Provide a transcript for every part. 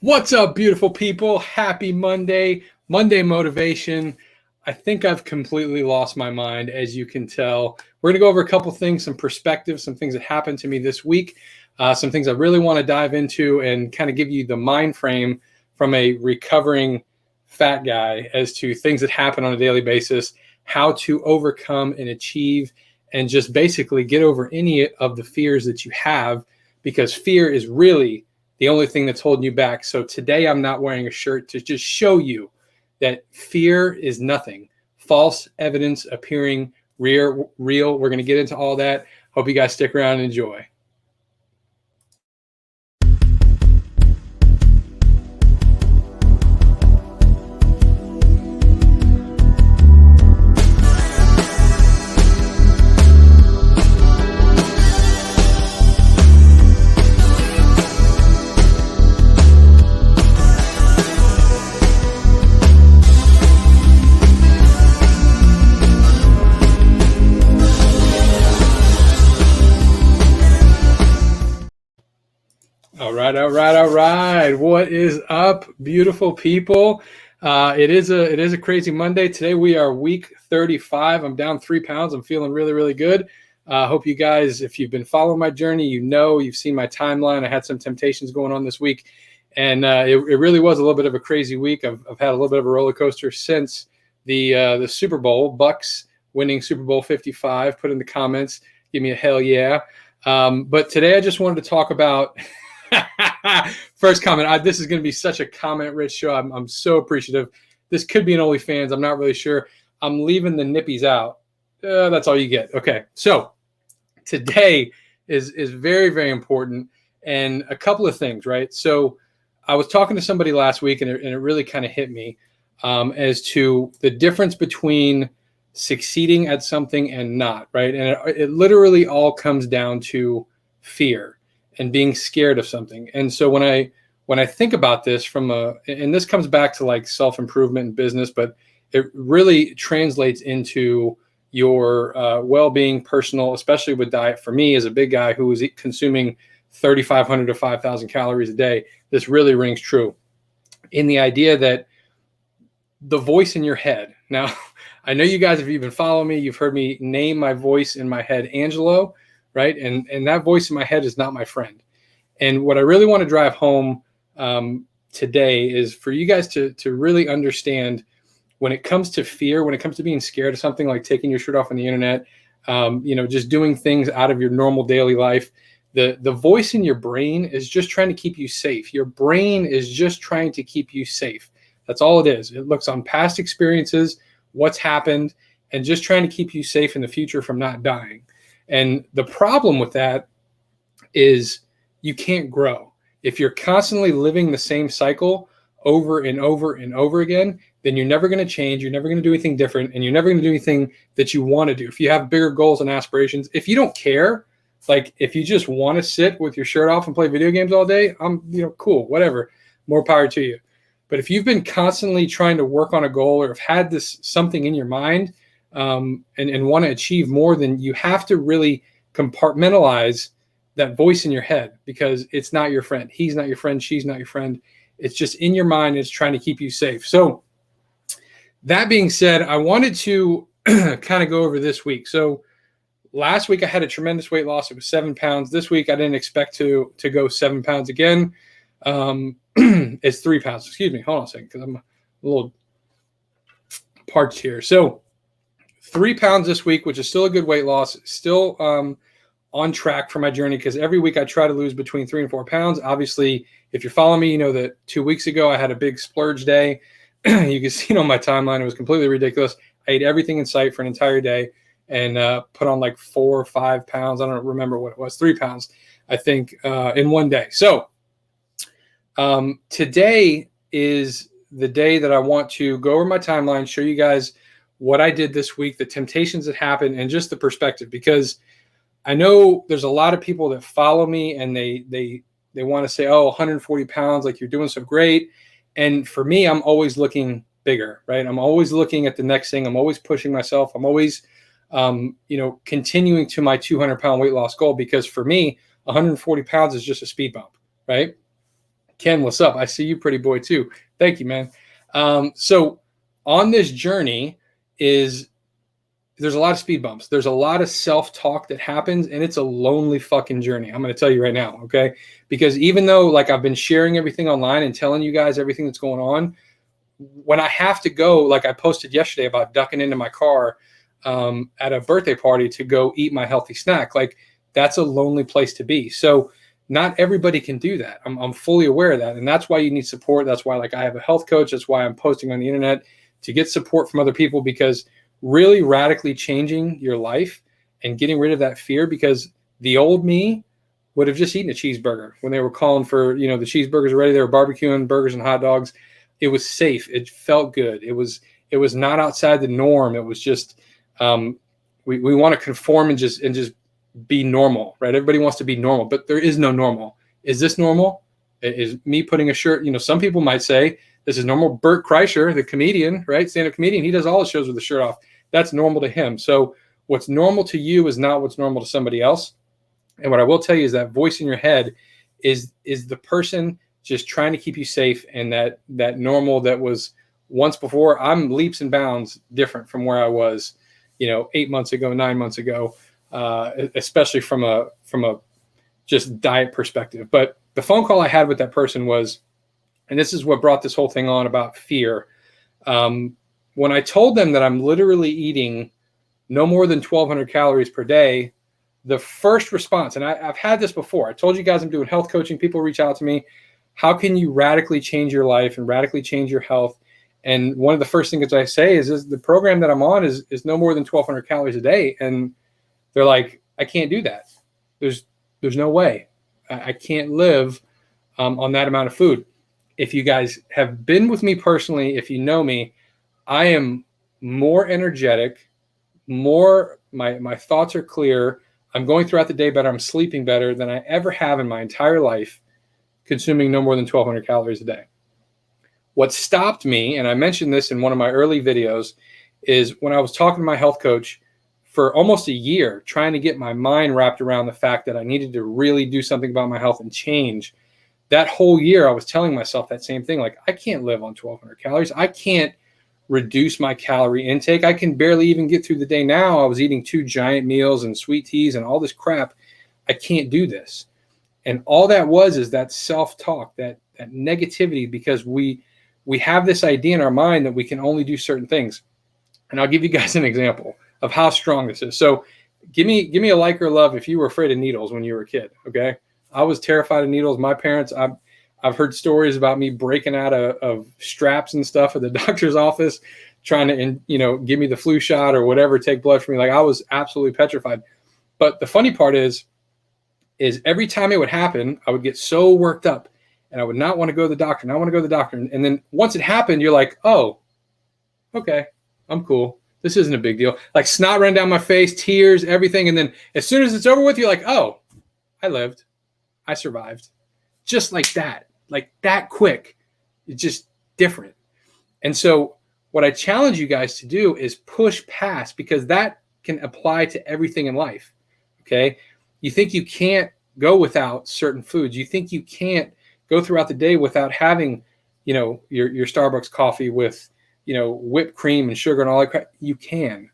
What's up, beautiful people? Happy Monday, Monday motivation. I think I've completely lost my mind, as you can tell. We're going to go over a couple things, some perspectives, some things that happened to me this week, some things I really want to dive into and kind of give you the mind frame from a recovering fat guy as to things that happen on a daily basis, how to overcome and achieve, and just basically get over any of the fears that you have, because fear is really the only thing that's holding you back. So today I'm not wearing a shirt to just show you that fear is nothing. False evidence appearing real. We're going to get into all that. Hope you guys stick around and enjoy. All right. What is up, beautiful people? It is a crazy Monday. Today we are week 35. I'm down 3 pounds. I'm feeling really, really good. Hope you guys, if you've been following my journey, you've seen my timeline. I had some temptations going on this week, and it really was a little bit of a crazy week. I've had a little bit of a roller coaster since the Super Bowl, Bucks winning Super Bowl 55. Put in the comments, give me a hell yeah. But today I just wanted to talk about first comment. This is going to be such a comment-rich show. I'm so appreciative. This could be an OnlyFans. I'm not really sure. I'm leaving the nippies out. That's all you get. Okay, so today is very, very important, and a couple of things, right? So I was talking to somebody last week, and it really kind of hit me as to the difference between succeeding at something and not, right? And it literally all comes down to fear and being scared of something. And so when I think about this and this comes back to like self-improvement in business, but it really translates into your well-being, personal, especially with diet. For me, as a big guy who was consuming 3,500 to 5,000 calories a day, this really rings true in the idea that the voice in your head. Now, I know you guys, if you've been following me, you've heard me name my voice in my head Angelo, right? And that voice in my head is not my friend. And what I really want to drive home today is for you guys to really understand, when it comes to fear, when it comes to being scared of something like taking your shirt off on the internet, just doing things out of your normal daily life, the voice in your brain is just trying to keep you safe. Your brain is just trying to keep you safe. That's all it is. It looks on past experiences, what's happened, and just trying to keep you safe in the future from not dying. And the problem with that is you can't grow. If you're constantly living the same cycle over and over and over again, then you're never going to change. You're never going to do anything different, and you're never going to do anything that you want to do. If you have bigger goals and aspirations, if you don't care, like if you just want to sit with your shirt off and play video games all day, cool, whatever, more power to you. But if you've been constantly trying to work on a goal, or have had this something in your mind, and want to achieve more, then you have to really compartmentalize that voice in your head, because it's not your friend. He's not your friend. She's not your friend. It's just in your mind. It's trying to keep you safe. So that being said, I wanted to kind of go over this week. So last week I had a tremendous weight loss. It was 7 pounds. This week I didn't expect to go 7 pounds again. It's 3 pounds. Excuse me. Hold on a second, because I'm a little parched here. So 3 pounds this week, which is still a good weight loss, still on track for my journey, because every week I try to lose between 3 and 4 pounds. Obviously, if you're following me, you know that 2 weeks ago I had a big splurge day. You can see it on my timeline. It was completely ridiculous. I ate everything in sight for an entire day and put on like 4 or 5 pounds. I don't remember what it was, 3 pounds, I think, in one day. So today is the day that I want to go over my timeline, show you guys what I did this week, the temptations that happened, and just the perspective, because I know there's a lot of people that follow me and they want to say, oh, 140 pounds, like you're doing so great. And for me, I'm always looking bigger, right? I'm always looking at the next thing. I'm always pushing myself. I'm always, continuing to my 200-pound weight loss goal, because for me, 140 pounds is just a speed bump, right? Ken, what's up? I see you, pretty boy, too. Thank you, man. So on this journey is there's a lot of speed bumps. There's a lot of self-talk that happens, and it's a lonely fucking journey. I'm going to tell you right now, okay? Because even though like I've been sharing everything online and telling you guys everything that's going on, when I have to go, like I posted yesterday about ducking into my car at a birthday party to go eat my healthy snack, like that's a lonely place to be. So not everybody can do that. I'm fully aware of that. And that's why you need support. That's why like I have a health coach. That's why I'm posting on the internet to get support from other people, because really radically changing your life and getting rid of that fear, because the old me would have just eaten a cheeseburger when they were calling for, the cheeseburgers are ready. They were barbecuing burgers and hot dogs. It was safe. It felt good. It was not outside the norm. It was just, we want to conform and just be normal, right? Everybody wants to be normal, but there is no normal. Is this normal? Is me putting a shirt? Some people might say this is normal. Bert Kreischer, the comedian, right? Stand-up comedian, he does all his shows with the shirt off. That's normal to him. So what's normal to you is not what's normal to somebody else. And what I will tell you is that voice in your head is the person just trying to keep you safe. And that normal that was once before, I'm leaps and bounds different from where I was, 8 months ago, 9 months ago, especially from a just diet perspective. But the phone call I had with that person was, and this is what brought this whole thing on about fear. When I told them that I'm literally eating no more than 1,200 calories per day, the first response, and I've had this before. I told you guys I'm doing health coaching. People reach out to me. How can you radically change your life and radically change your health? And one of the first things I say is the program that I'm on is no more than 1,200 calories a day. And they're like, I can't do that. There's no way. I can't live on that amount of food. If you guys have been with me personally, if you know me, I am more energetic, my thoughts are clear. I'm going throughout the day better. I'm sleeping better than I ever have in my entire life, consuming no more than 1,200 calories a day. What stopped me, and I mentioned this in one of my early videos, is when I was talking to my health coach for almost a year, trying to get my mind wrapped around the fact that I needed to really do something about my health and change. That whole year, I was telling myself that same thing. Like, I can't live on 1,200 calories. I can't reduce my calorie intake. I can barely even get through the day now. I was eating 2 giant meals and sweet teas and all this crap. I can't do this. And all that is that self-talk, that negativity, because we have this idea in our mind that we can only do certain things. And I'll give you guys an example of how strong this is. So give me a like or love if you were afraid of needles when you were a kid, okay? I was terrified of needles. My parents, I've heard stories about me breaking out of straps and stuff at the doctor's office, trying to, give me the flu shot or whatever, take blood from me. Like, I was absolutely petrified. But the funny part is every time it would happen, I would get so worked up and I would not want to go to the doctor. And I want to go to the doctor. And then once it happened, you're like, oh, okay, I'm cool. This isn't a big deal. Like, snot ran down my face, tears, everything. And then as soon as it's over with, you're like, oh, I lived. I survived. Just like that quick. It's just different. And so what I challenge you guys to do is push past, because that can apply to everything in life. Okay. You think you can't go without certain foods. You think you can't go throughout the day without having, your Starbucks coffee with, whipped cream and sugar and all that crap. You can.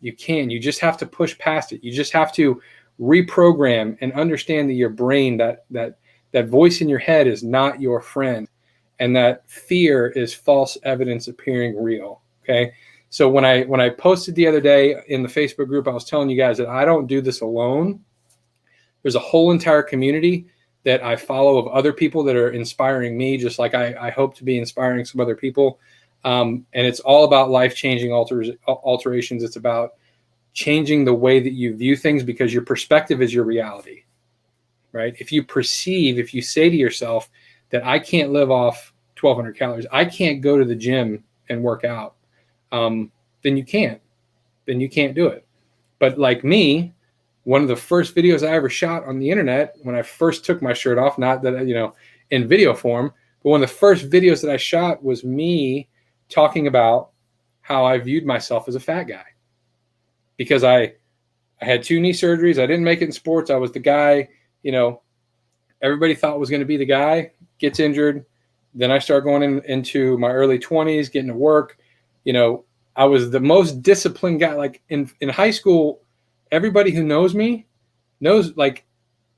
You just have to push past it. You just have to reprogram and understand that your brain, that voice in your head is not your friend, and that fear is false evidence appearing real. Okay. So when I posted the other day in the Facebook group, I was telling you guys that I don't do this alone. There's a whole entire community that I follow of other people that are inspiring me, just like I hope to be inspiring some other people. And it's all about life-changing alterations. It's about changing the way that you view things, because your perspective is your reality, right? If you say to yourself that I can't live off 1,200 calories, I can't go to the gym and work out, then you can't do it. But like me, one of the first videos I ever shot on the internet, when I first took my shirt off, not that, in video form, but one of the first videos that I shot was me talking about how I viewed myself as a fat guy. Because I had 2 knee surgeries. I didn't make it in sports. I was the guy, everybody thought was going to be the guy. gets injured. Then I start going into my early 20s, getting to work. I was the most disciplined guy. Like in high school, everybody who knows me knows, like,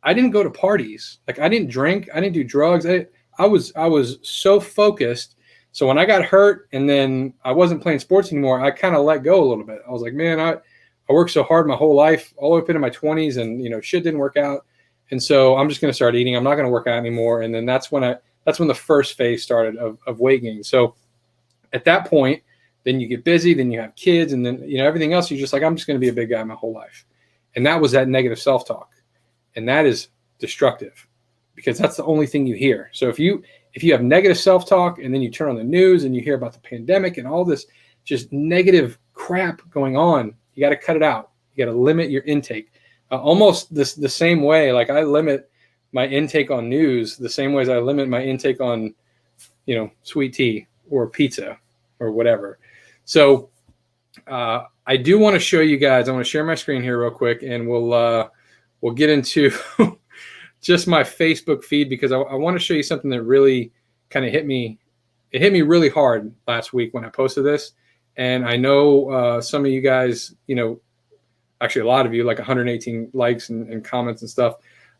I didn't go to parties. Like, I didn't drink. I didn't do drugs. I was so focused. So when I got hurt and then I wasn't playing sports anymore, I kind of let go a little bit. I was like, man, I worked so hard my whole life, all the way up into my 20s, and shit didn't work out. And so I'm just going to start eating. I'm not going to work out anymore. And then that's when the first phase started of weight gain. So at that point, then you get busy, then you have kids, and then everything else. You're just like, I'm just going to be a big guy my whole life. And that was that negative self-talk. And that is destructive, because that's the only thing you hear. So if you have negative self-talk, and then you turn on the news and you hear about the pandemic and all this just negative crap going on, you got to cut it out. You got to limit your intake. Almost the same way, like I limit my intake on news the same way as I limit my intake on, sweet tea or pizza or whatever. So I do want to show you guys. I want to share my screen here real quick, and we'll get into just my Facebook feed, because I want to show you something that really kind of hit me. It hit me really hard last week when I posted this. And I know some of you guys, actually a lot of you, like 118 likes and comments and stuff.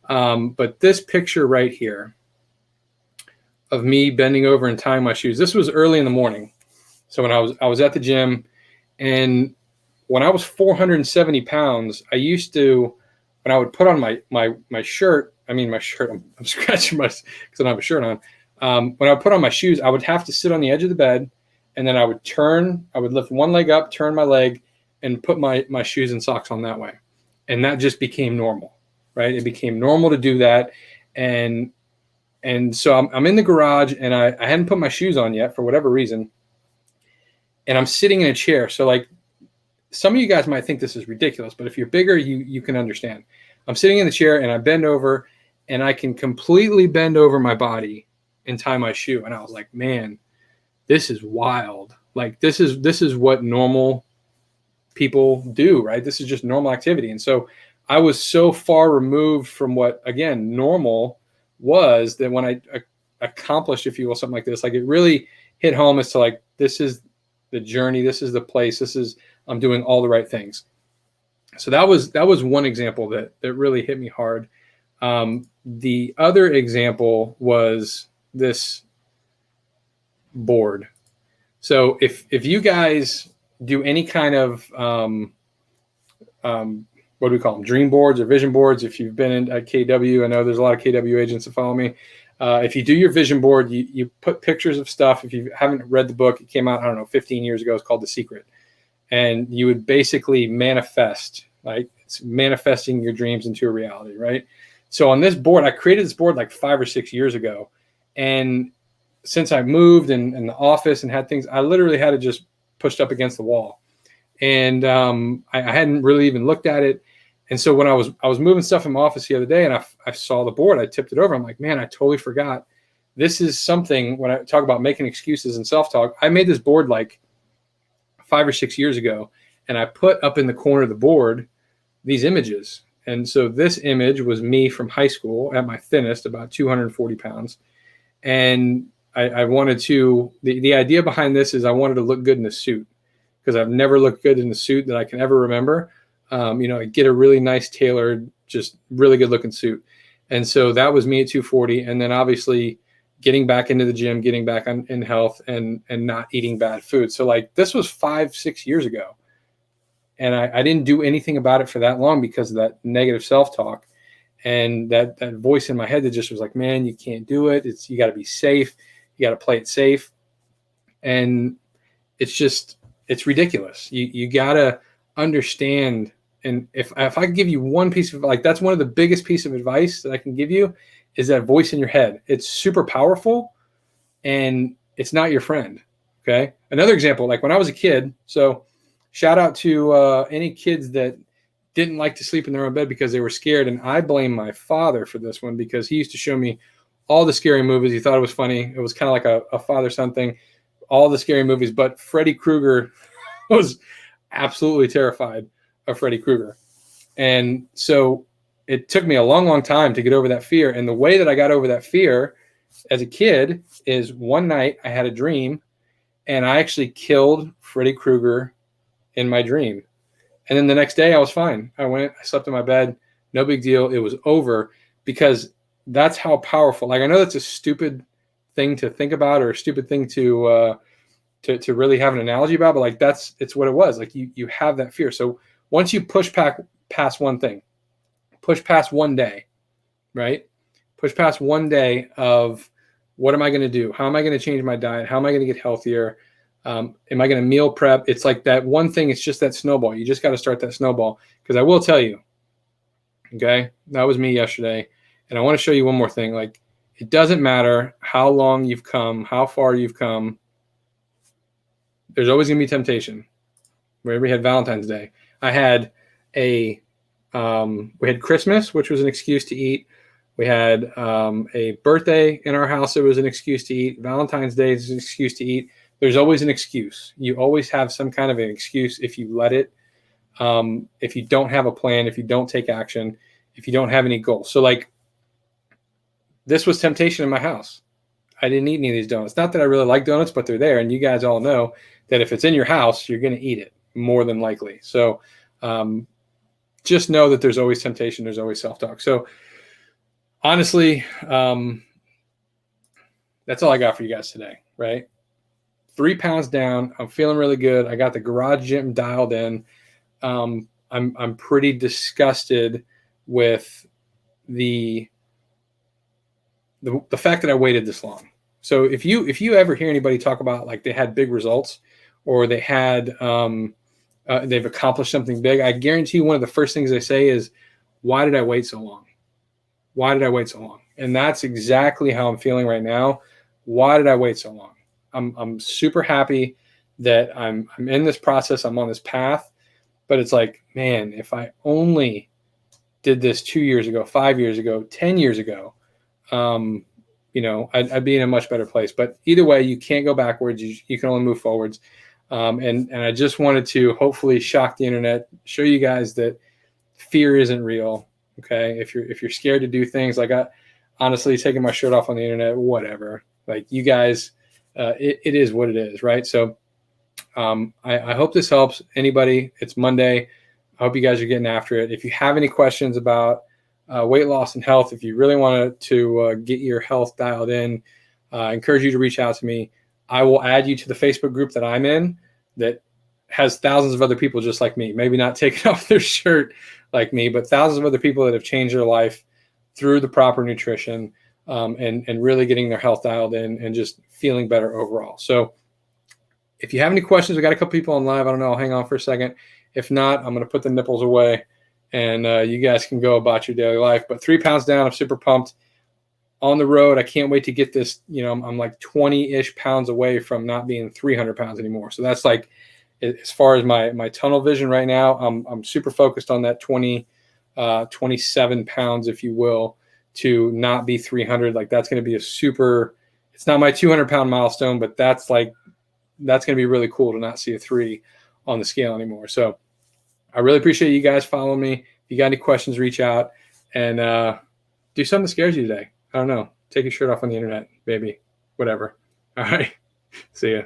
But this picture right here of me bending over and tying my shoes, this was early in the morning. So when I was at the gym, and when I was 470 pounds, I used to, when I would put on my shirt, I'm scratching because I don't have a shirt on. When I would put on my shoes, I would have to sit on the edge of the bed, and then I would lift one leg up, turn my leg, and put my shoes and socks on that way. And that just became normal, right? It became normal to do that. And so I'm in the garage, and I hadn't put my shoes on yet for whatever reason. And I'm sitting in a chair. So like, some of you guys might think this is ridiculous, but if you're bigger, you can understand. I'm sitting in the chair, and I bend over, and I can completely bend over my body and tie my shoe. And I was like, man, this is wild. Like, this is what normal people do, right? This is just normal activity. And so I was so far removed from what, again, normal was, that when I accomplished, if you will, something like this, like, it really hit home as to, like, this is the journey. This is the place. I'm doing all the right things. So that was one example that really hit me hard. The other example was this board. So if you guys do any kind of what do we call them, dream boards or vision boards, if you've been at KW, I know there's a lot of KW agents that follow me. If you do your vision board, you put pictures of stuff. If you haven't read the book, it came out, I don't know, 15 years ago. It's called The Secret. And you would basically manifest, like, it's manifesting your dreams into a reality, right? So on this board, I created this board like 5 or 6 years ago. And since I moved in the office and had things, I literally had it just pushed up against the wall. And I hadn't really even looked at it. And so when I was moving stuff in my office the other day, and I saw the board, I tipped it over. I'm like, man, I totally forgot. This is something, when I talk about making excuses and self-talk, I made this board like 5 or 6 years ago, and I put up in the corner of the board these images. And so this image was me from high school at my thinnest, about 240 pounds. And I wanted to, the idea behind this is I wanted to look good in a suit, because I've never looked good in a suit that I can ever remember. I get a really nice tailored, just really good looking suit. And so that was me at 240. And then obviously getting back into the gym, getting back in health, and not eating bad food. So like, this was 5-6 years ago. And I didn't do anything about it for that long because of that negative self-talk and that voice in my head that just was like, man, you can't do it. You got to be safe. You got to play it safe. And it's ridiculous. You got to understand. And if I could give you one piece of, like, that's one of the biggest piece of advice that I can give you, is that voice in your head. It's super powerful, and it's not your friend. Okay. Another example, like when I was a kid, so shout out to any kids that didn't like to sleep in their own bed because they were scared. And I blame my father for this one, because he used to show me all the scary movies. He thought it was funny. It was kind of like a father-son thing, all the scary movies. But Freddy Krueger was absolutely terrified of Freddy Krueger. And so it took me a long, long time to get over that fear. And the way that I got over that fear as a kid is one night I had a dream and I actually killed Freddy Krueger in my dream. And then the next day I was fine. I slept in my bed, no big deal. It was over, because that's how powerful. Like, I know that's a stupid thing to think about, or a stupid thing to really have an analogy about, but like it's what it was. Like, you have that fear. So once you push past one thing, push past one day, right? Push past one day of, what am I going to do? How am I going to change my diet? How am I going to get healthier? Am I going to meal prep? It's like that one thing. It's just that snowball. You just got to start that snowball. Because I will tell you, okay, that was me yesterday. And I want to show you one more thing. Like, it doesn't matter how long you've come, how far you've come. There's always going to be temptation. Where we had Valentine's Day, I had we had Christmas, which was an excuse to eat. We had a birthday in our house. It was an excuse to eat. Valentine's Day is an excuse to eat. There's always an excuse. You always have some kind of an excuse if you let it. If you don't have a plan, if you don't take action, if you don't have any goals. So like, this was temptation in my house. I didn't eat any of these donuts. Not that I really like donuts, but they're there. And you guys all know that if it's in your house, you're going to eat it more than likely. So just know that there's always temptation. There's always self-talk. So honestly, that's all I got for you guys today, right? 3 pounds down. I'm feeling really good. I got the garage gym dialed in. I'm pretty disgusted with the fact that I waited this long. So if you ever hear anybody talk about like they had big results, or they had they've accomplished something big, I guarantee you one of the first things they say is, why did I wait so long? Why did I wait so long? And that's exactly how I'm feeling right now. Why did I wait so long? I'm super happy that I'm in this process. I'm on this path, but it's like, man, if I only did this 2 years ago, 5 years ago, 10 years ago, I'd be in a much better place. But either way, you can't go backwards. You can only move forwards. And I just wanted to hopefully shock the internet, show you guys that fear isn't real. Okay. If you're scared to do things, like, honestly, taking my shirt off on the internet, whatever, like, you guys, it is what it is. Right. So, I hope this helps anybody. It's Monday. I hope you guys are getting after it. If you have any questions about weight loss and health, if you really want to get your health dialed in, I encourage you to reach out to me. I will add you to the Facebook group that I'm in, that has thousands of other people just like me, maybe not taking off their shirt like me, but thousands of other people that have changed their life through the proper nutrition, and really getting their health dialed in and just feeling better overall. So if you have any questions, we got a couple people on live. I don't know. I'll hang on for a second. If not, I'm going to put the nipples away, and you guys can go about your daily life. But 3 pounds down, I'm super pumped. On the road, I can't wait to get this. I'm like 20-ish pounds away from not being 300 pounds anymore. So that's like, as far as my tunnel vision right now, I'm super focused on that 27 pounds, if you will, to not be 300. Like, that's going to be it's not my 200-pound milestone, but that's going to be really cool to not see a 3 on the scale anymore. So I really appreciate you guys following me. If you got any questions, reach out, and do something that scares you today. I don't know. Take your shirt off on the internet, baby. Whatever. All right. See ya.